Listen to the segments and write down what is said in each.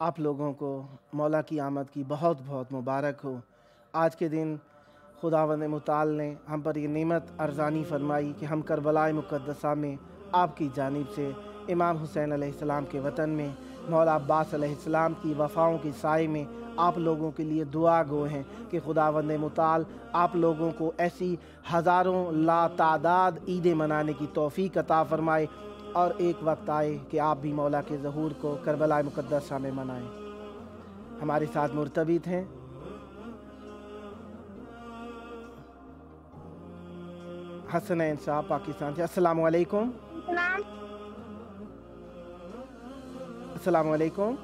آپ لوگوں کو مولا کی آمد کی بہت بہت مبارک ہو۔ آج کے دن خداوند متعال نے ہم پر یہ نعمت ارزانی فرمائی کہ ہم کربلائے مقدسہ میں آپ کی جانب سے امام حسین علیہ السلام کے وطن میں مولا عباس علیہ السلام کی وفاؤں کی سائے میں آپ لوگوں کے لیے دعا گو ہیں کہ خداوند متعال آپ لوگوں کو ایسی ہزاروں لا تعداد عیدیں منانے کی توفیق عطا فرمائے، اور ایک وقت آئے کہ آپ بھی مولا کے ظہور کو کربلا مقدسہ میں منائیں۔ ہمارے ساتھ مرتبط ہیں حسنین صاحب پاکستان سے۔ السلام علیکم۔ السلام علیکم۔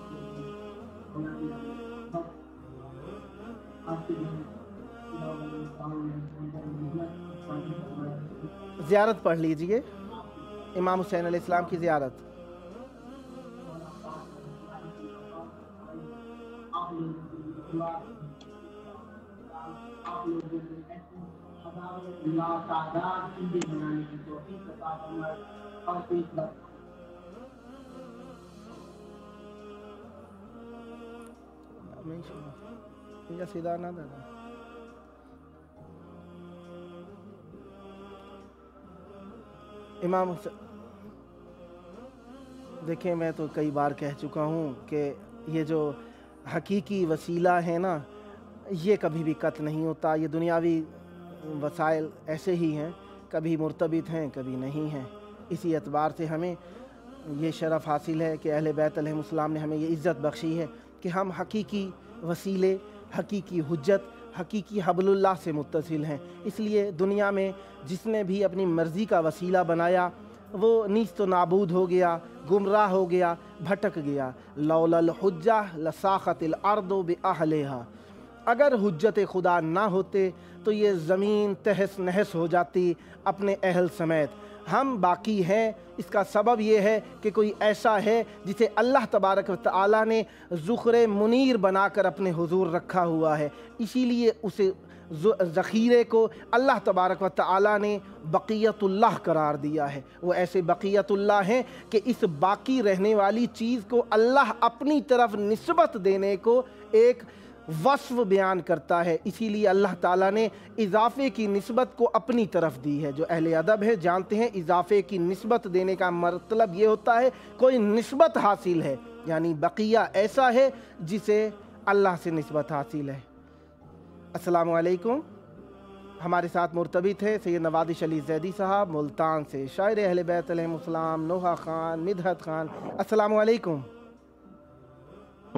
زیارت پڑھ لیجئے، امام حسین علیہ السلام کی زیارت۔ سیدھا نہ دینا۔ امام حسین، دیکھیں میں تو کئی بار کہہ چکا ہوں کہ یہ جو حقیقی وسیلہ ہے نا، یہ کبھی بھی قطع نہیں ہوتا۔ یہ دنیاوی وسائل ایسے ہی ہیں، کبھی مرتبط ہیں کبھی نہیں ہیں۔ اسی اعتبار سے ہمیں یہ شرف حاصل ہے کہ اہل بیت علیہ السلام نے ہمیں یہ عزت بخشی ہے کہ ہم حقیقی وسیلے، حقیقی حجت، حقیقی حبل اللہ سے متصل ہیں۔ اس لیے دنیا میں جس نے بھی اپنی مرضی کا وسیلہ بنایا وہ نیست و نابود ہو گیا، گمراہ ہو گیا، بھٹک گیا۔ لولا الحجہ لساخت الارض باہلہا، اگر حجت خدا نہ ہوتے تو یہ زمین تہس نہس ہو جاتی اپنے اہل سمیت۔ ہم باقی ہیں، اس کا سبب یہ ہے کہ کوئی ایسا ہے جسے اللہ تبارک و تعالی نے ذخر منیر بنا کر اپنے حضور رکھا ہوا ہے، اسی لیے اسے ذخیرے کو اللہ تبارک و تعالی نے بقیت اللہ قرار دیا ہے۔ وہ ایسے بقیت اللہ ہیں کہ اس باقی رہنے والی چیز کو اللہ اپنی طرف نسبت دینے کو ایک وصف بیان کرتا ہے، اسی لیے اللہ تعالیٰ نے اضافے کی نسبت کو اپنی طرف دی ہے۔ جو اہل ادب ہے جانتے ہیں اضافے کی نسبت دینے کا مطلب یہ ہوتا ہے کوئی نسبت حاصل ہے، یعنی بقیہ ایسا ہے جسے اللہ سے نسبت حاصل ہے۔ السلام علیکم۔ ہمارے ساتھ مرتبط ہے سید نوادش علی زیدی صاحب ملتان سے، شاعر اہل بیت علیہ السلام، نوحہ خان، مدحت خان۔ السلام علیکم۔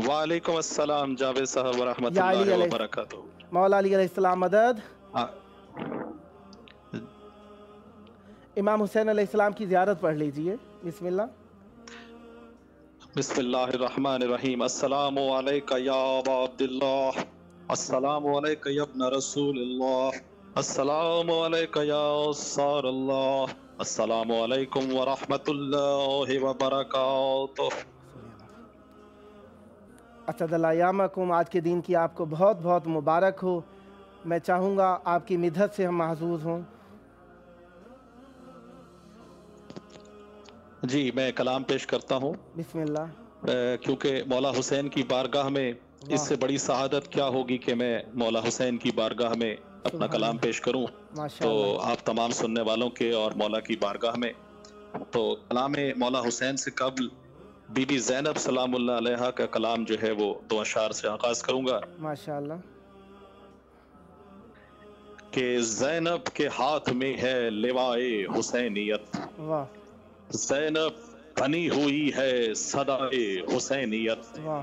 وعلیکم السلام جاوید صاحب ورحمۃ اللہ وبرکاتہ۔ مولا علی علیہ السلام مدد۔ امام حسین علیہ السلام کی زیارت پڑھ لیجئے، بسم اللہ۔ بسم اللہ الرحمن الرحیم۔ السلام علیکہ یا ابا عبداللہ، السلام علیکہ یا ابن رسول اللہ، السلام علیکہ یا انصار اللہ، السلام علیکم ورحمۃ اللہ وبرکاتہ۔ اسعد اللہ ایامکم، آج کے دن کی آپ کو بہت بہت مبارک ہو۔ میں چاہوں گا آپ کی مدحت سے ہم محظوظ ہوں۔ جی میں کلام پیش کرتا ہوں، بسم اللہ۔ کیونکہ مولا حسین کی بارگاہ میں اس سے بڑی سعادت کیا ہوگی کہ میں مولا حسین کی بارگاہ میں اپنا کلام پیش کروں، تو آپ تمام سننے والوں کے اور مولا کی بارگاہ میں۔ تو کلام مولا حسین سے قبل بی بی زینب سلام اللہ علیہا کا کلام جو ہے وہ دو اشعار سے آغاز کروں گا۔ ماشاءاللہ۔ کہ زینب کے ہاتھ میں ہے لوائے حسینیت، واہ، زینب بنی ہوئی ہے صدائے حسینیت، واہ،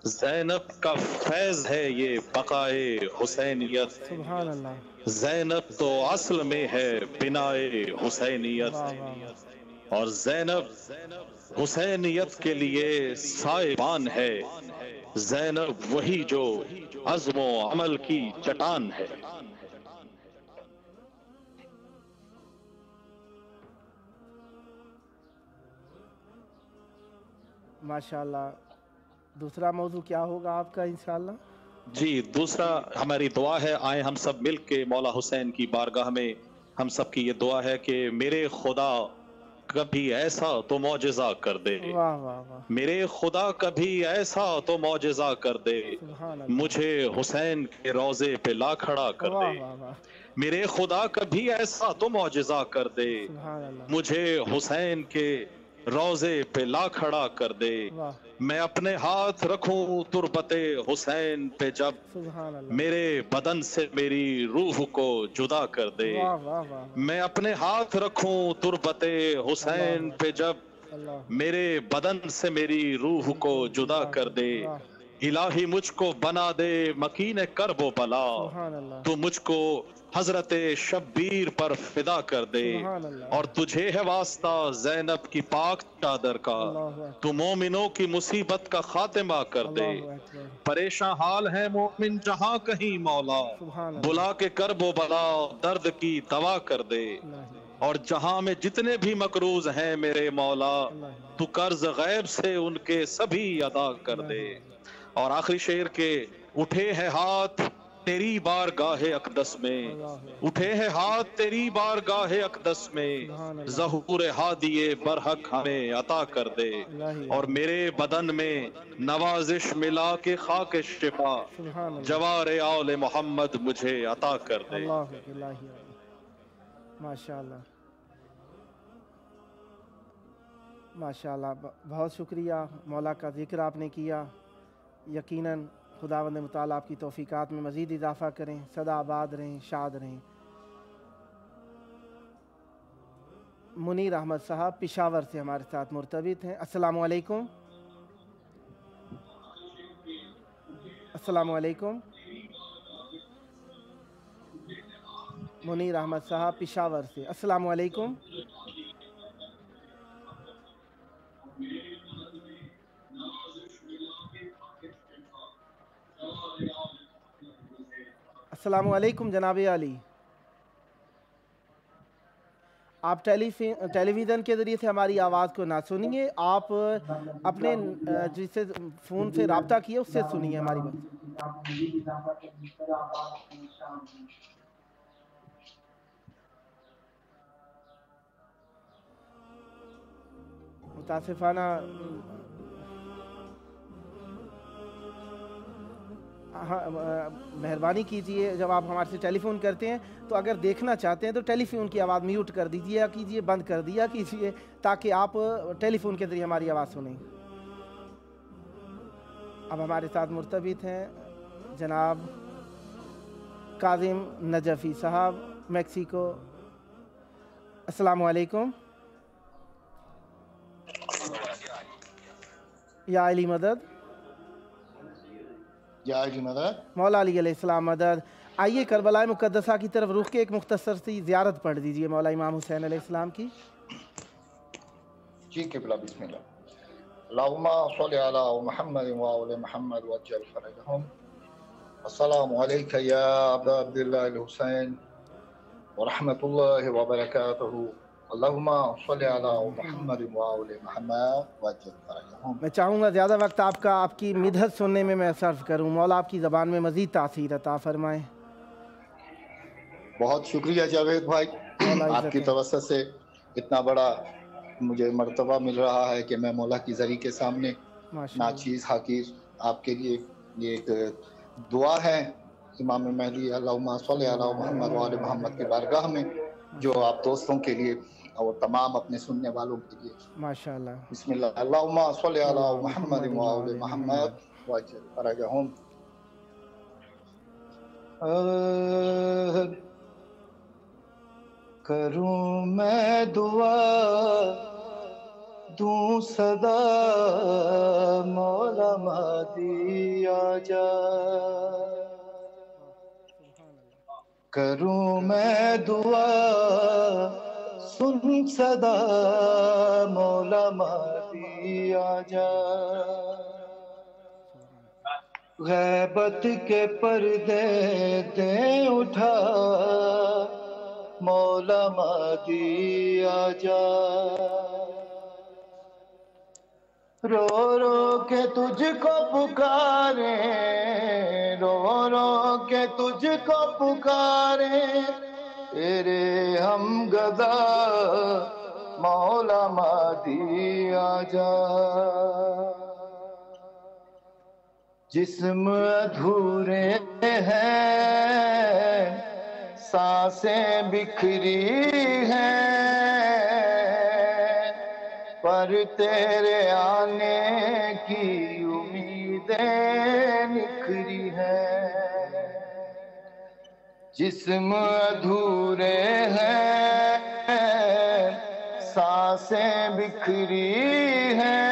زینب کا فیض ہے یہ بقائے حسینیت، سبحان اللہ، زینب تو اصل میں ہے بنائے حسینیت، اور زینب حسینیت کے لیے سائبان ہے، زینب وہی جو عزم و عمل کی چٹان ہے۔ ماشاءاللہ۔ دوسرا موضوع کیا ہوگا آپ کا انشاءاللہ؟ جی دوسرا ہماری دعا ہے، آئیں ہم سب مل کے مولا حسین کی بارگاہ میں، ہم سب کی یہ دعا ہے کہ میرے خدا کبھی ایسا تو معجزہ کر دے، واہ واہ واہ، میرے خدا کبھی ایسا تو معجزہ کر دے، سبحان اللہ، مجھے حسین کے روضے پہ لا کھڑا کر واہ دے، واہ واہ، میرے خدا کبھی ایسا تو معجزہ کر دے، سبحان اللہ، مجھے حسین کے روضے پہ لا کھڑا کر دے، واہ، میں اپنے ہاتھ رکھوں تربت حسین پہ جب سبحان اللہ، میرے بدن سے میری روح کو جدا کر دے، واہ واہ واہ، میں اپنے ہاتھ رکھوں تربت حسین پہ جب اللہ، میرے بدن سے میری روح کو جدا کر دے، واہ، الہی مجھ کو بنا دے مکین کرب و بلا، سبحان اللہ، تو مجھ کو حضرت شبیر پر فدا کر دے، سبحان اللہ، اور تجھے ہے واسطہ زینب کی پاک چادر کا، اللہ اکبر، تو مومنوں کی مصیبت کا خاتمہ کر دے، اللہ اکبر، پریشان حال ہے مومن جہاں کہیں مولا، سبحان اللہ، بلا کے کرب و بلا درد کی دوا کر دے، اللہ، اور جہاں میں جتنے بھی مقروض ہیں میرے مولا، اللہ، تو قرض غیب سے ان کے سبھی ادا کر دے، اور آخری شعر کے اٹھے ہیں ہاتھ تیری بارگاہ اقدس میں، اٹھے ہیں ہاتھ تیری بارگاہ اقدس میں، سبحان اللہ، ظہور ہادی برحق ہمیں عطا کر دے، الہی، اور میرے بدن میں نوازش ملا کے خاک شفا، سبحان اللہ، جوار آل محمد مجھے عطا کر دے۔ اللہ الہی، ماشاءاللہ، ماشاءاللہ، بہت شکریہ، مولا کا ذکر آپ نے کیا، یقیناً خداوند متعالی آپ کی توفیقات میں مزید اضافہ کریں، سدا آباد رہیں، شاد رہیں۔ منیر احمد صاحب پشاور سے ہمارے ساتھ مرتبط ہیں، السلام علیکم، السلام علیکم، منیر احمد صاحب پشاور سے، السلام علیکم، السلام علیکم جناب علی، آپ ٹیلی ویژن کے ذریعے سے ہماری آواز کو نہ سنیے، آپ اپنے جس سے فون سے رابطہ کیے اس سے سنیے ہماری بات۔ متاسفانہ مہربانی کیجئے جب آپ ہمارے سے ٹیلی فون کرتے ہیں تو اگر دیکھنا چاہتے ہیں تو ٹیلی فون کی آواز میوٹ کر دیجئے، کیجئے بند کر دیا کیجئے، تاکہ آپ ٹیلی فون کے ذریعے ہماری آواز سنیں۔ اب ہمارے ساتھ مرتبط ہیں جناب کاظم نجفی صاحب میکسیکو، السلام علیکم، یا علی مدد، یا علی مدد، مولا علی علیہ السلام مدد۔ آئیے کربلا مقدسہ کی طرف رخ کے ایک مختصر سی زیارت پڑھ دیجئے مولا امام حسین علیہ السلام کی۔ جی قبلہ، بسم اللہ، اللہم صلی علی محمد وآل محمد وعجل فرجہم، السلام علیکہ یا عبداللہ الحسین ورحمۃ اللہ وبرکاتہ، اللہم صلی علی محمد وآل محمد وعجل فرجہم۔ میں چاہوں گا زیادہ وقت آپ کی مدحت سننے میں صرف کروں، مولا آپ کی زبان میں مزید تاثیر عطا فرمائیں۔ بہت شکریہ جاوید بھائی، آپ کی توسط سے اتنا بڑا مجھے مرتبہ مل رہا ہے کہ میں مولا کی زری کے سامنے ناچیز حقیر آپ کے لیے یہ ایک دعا ہے امام مہدی اللہم صلی علی محمد وآل محمد کی بارگاہ میں، جو آپ دوستوں کے لیے اور تمام اپنے سننے والوں کے لیے ماشاءاللہ، بسم اللہ، اللہم صلی علی محمد وآل محمد وعجل فرجہم۔ کروں میں دعا دوں صدا مولا مہدی آجا، کروں میں دعا سن صدا مولا مہدی آجا، غیبت کے پردے دے اٹھا مولا مہدی آجا، رو رو کے تجھ کو پکاریں، رو رو کے تجھ کو پکاریں، تیرے ہم گدا مولا مہدی آجا، جسم ادھورے ہیں، سانسیں بکھری ہیں، پر تیرے آنے کی امیدیں نکھری ہیں۔ جسم ادھورے ہیں، سانسیں بکھری ہیں،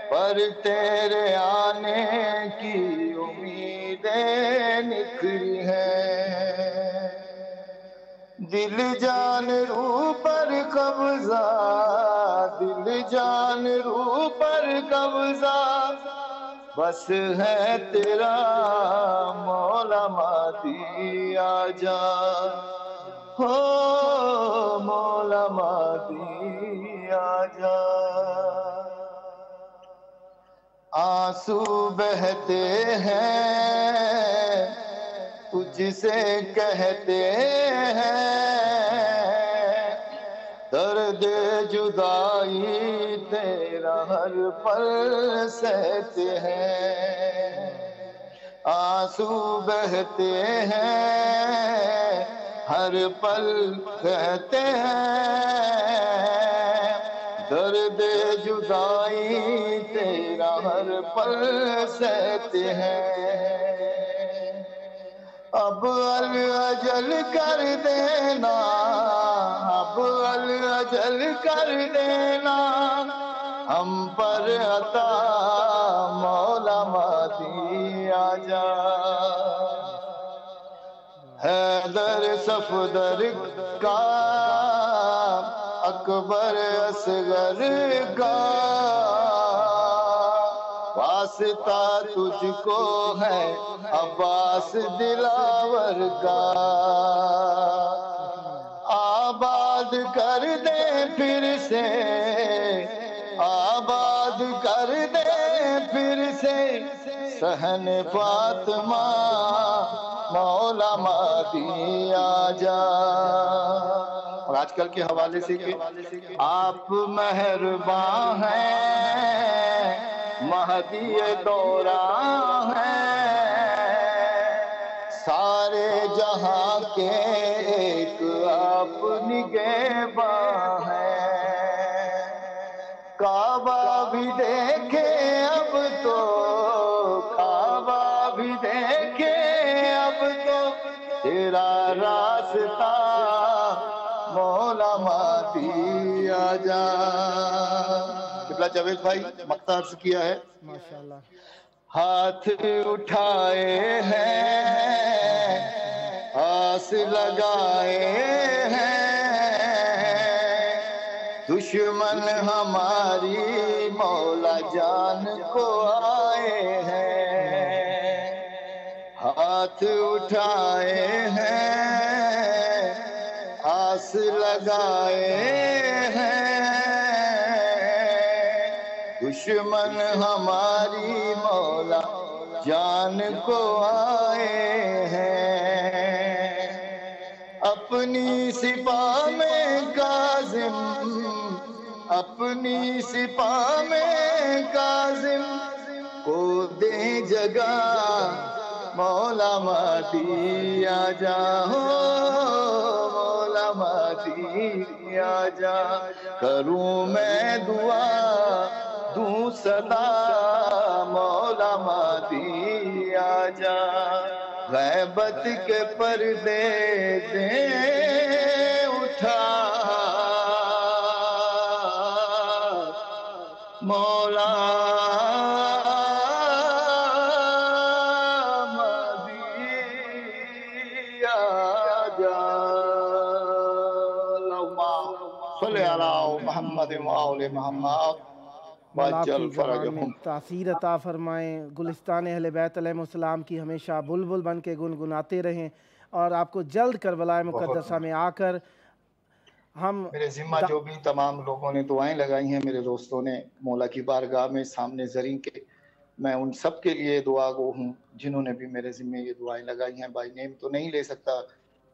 پر تیرے آنے کی امیدیں نکھری ہیں۔ دل جان روح پر قبضہ، دل جان روح پر قبضہ، بس ہے تیرا مولا مہدی آجا، ہو مولا مہدی آجا۔ آنسو بہتے ہیں، تجھ سے کہتے ہیں، درد جدائی تیرا ہر پل سہتے ہیں۔ آنسو بہتے ہیں، ہر پل کہتے ہیں، درد جدائی تیرا ہر پل سہتے ہیں۔ اب الاجل کر دینا، اب الاجل کر دینا، ہم پر عطا مولا مہدی آجا۔ حیدر صفدر کا، اکبر اصغر کا، واسطہ تجھ کو ہے عباس دلاور کا۔ آباد کر دے پھر سے، آباد کر دے پھر سے، صحن فاطمہ مولا مہدی آجا۔ اور آج کل کے حوالے سے کہ آپ مہرباں ہیں، مہدی دوران ہیں، سارے جہاں کے ایک آپ نگہباں ہیں۔ کعبہ بھی دیکھے اب تو، کعبہ بھی دیکھے اب تو، تیرا راستہ مولا مہدی آجا۔ قبلہ جاوید بھائی مقطع عرض کیا ہے۔ ماشاءاللہ۔ ہاتھ اٹھائے ہیں، آس لگائے ہیں، دشمن ہماری مولا جان کو آئے ہیں۔ ہاتھ اٹھائے ہیں، آس لگائے ہیں، دشمن ہماری مولا جان کو آئے ہیں۔ اپنی سپاہ میں کاظم، اپنی سپاہ میں کاظم کو دے جگہ مولا مہدی آجا، ہو مولا مہدی آجا۔ کروں میں دعا، دوں صدا مولا مہدی آجا، غیبت کے پردے دے اٹھا مولا مہدی آجا۔ اللہم صلی علی محمد وآل محمد وعجل فرجہم۔ تاثیر عطا فرمائیں، گلستان اہل بیت علیہ السلام کی ہمیشہ بلبل بن کے گنگناتے رہیں، اور آپ کو جلد کربلا مقدسہ میں آ کر ہم میرے ذمہ جو بھی تمام لوگوں نے دعائیں لگائی ہیں، میرے دوستوں نے مولا کی بارگاہ میں سامنے زریں کے، میں ان سب کے لیے دعا گو ہوں جنہوں نے بھی میرے ذمہ یہ دعائیں لگائی ہیں۔ بائی نیم تو نہیں لے سکتا،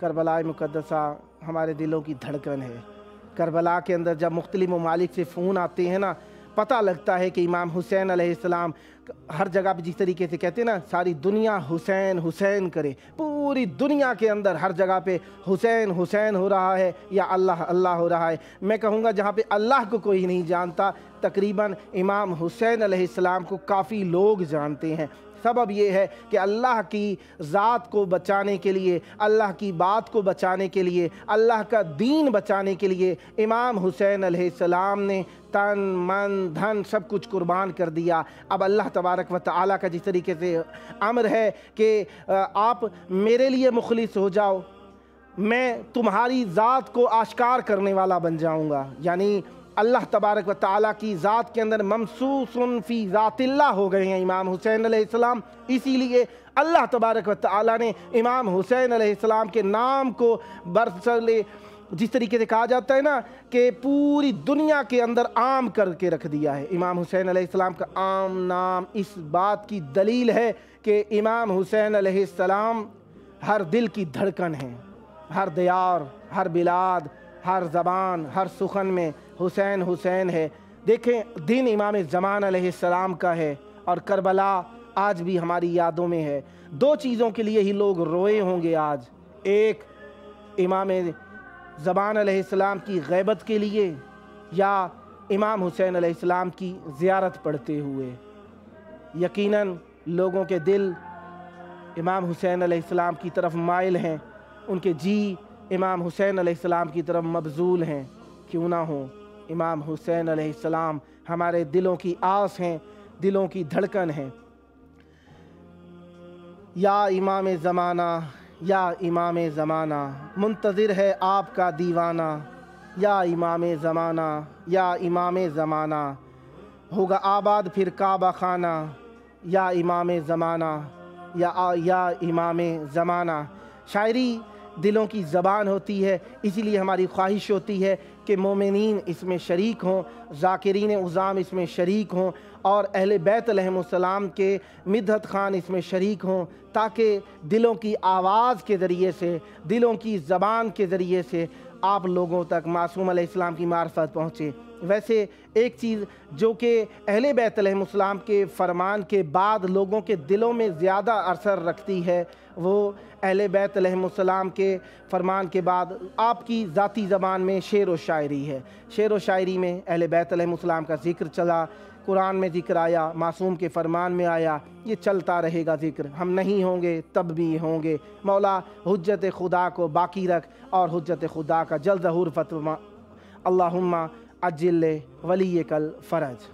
کربلا مقدسہ ہمارے دلوں کی دھڑکن ہے۔ کربلا کے اندر جب مختلف ممالک سے فون آتے ہیں نا، پتہ لگتا ہے کہ امام حسین علیہ السلام ہر جگہ پہ جس طریقے سے کہتے ہیں نا، ساری دنیا حسین حسین کرے، پوری دنیا کے اندر ہر جگہ پہ حسین حسین ہو رہا ہے یا اللہ اللہ ہو رہا ہے۔ میں کہوں گا جہاں پہ اللہ کو کوئی نہیں جانتا، تقریباً امام حسین علیہ السلام کو کافی لوگ جانتے ہیں۔ سبب یہ ہے کہ اللہ کی ذات کو بچانے کے لیے، اللہ کی بات کو بچانے کے لیے، اللہ کا دین بچانے کے لیے امام حسین علیہ السلام نے تن من دھن سب کچھ قربان کر دیا۔ اب اللہ تبارک و تعالیٰ کا جس طریقے سے امر ہے کہ آپ میرے لیے مخلص ہو جاؤ، میں تمہاری ذات کو آشکار کرنے والا بن جاؤں گا، یعنی اللہ تبارک و تعالیٰ کی ذات کے اندر ممسوس فی ذات اللہ ہو گئے ہیں امام حسین علیہ السلام۔ اسی لیے اللہ تبارک و تعالیٰ نے امام حسین علیہ السلام کے نام کو برسلے جس طریقے سے کہا جاتا ہے نا کہ پوری دنیا کے اندر عام کر کے رکھ دیا ہے۔ امام حسین علیہ السلام کا عام نام اس بات کی دلیل ہے کہ امام حسین علیہ السلام ہر دل کی دھڑکن ہیں، ہر دیار، ہر بلاد، ہر زبان، ہر سخن میں حسین حسین ہے۔ دیکھیں دن امام زمان علیہ السلام کا ہے اور کربلا آج بھی ہماری یادوں میں ہے۔ دو چیزوں کے لیے ہی لوگ روئے ہوں گے آج، ایک امام زمان علیہ السلام کی غیبت کے لیے یا امام حسین علیہ السلام کی زیارت پڑھتے ہوئے۔ یقیناً لوگوں کے دل امام حسین علیہ السلام کی طرف مائل ہیں، ان کے جی امام حسین علیہ السلام کی طرف مبذول ہیں۔ کیوں نہ ہوں، امام حسین علیہ السلام ہمارے دلوں کی آس ہیں، دلوں کی دھڑکن ہیں۔ یا امام زمانہ، یا امام زمانہ، منتظر ہے آپ کا دیوانہ، یا امام زمانہ، یا امام زمانہ، ہوگا آباد پھر کعبہ خانہ، یا امام زمانہ، یا امام زمانہ۔ شاعری دلوں کی زبان ہوتی ہے، اسی لیے ہماری خواہش ہوتی ہے کہ مومنین اس میں شریک ہوں، ذاکرین عظام اس میں شریک ہوں، اور اہل بیت علیہم السلام کے مدحت خان اس میں شریک ہوں، تاکہ دلوں کی آواز کے ذریعے سے، دلوں کی زبان کے ذریعے سے آپ لوگوں تک معصوم علیہ السلام کی معرفت پہنچے۔ ویسے ایک چیز جو کہ اہل بیت علیہم السلام کے فرمان کے بعد لوگوں کے دلوں میں زیادہ اثر رکھتی ہے، وہ اہل بیت علیہم السلام کے فرمان کے بعد آپ کی ذاتی زبان میں شعر و شاعری ہے۔ شعر و شاعری میں اہل بیت علیہم السلام کا ذکر چلا، قرآن میں ذکر آیا، معصوم کے فرمان میں آیا، یہ چلتا رہے گا ذکر، ہم نہیں ہوں گے تب بھی ہوں گے۔ مولا حجت خدا کو باقی رکھ اور حجت خدا کا جلد ظہور فتویٰ۔ اللہم عجل ولیک الفرج۔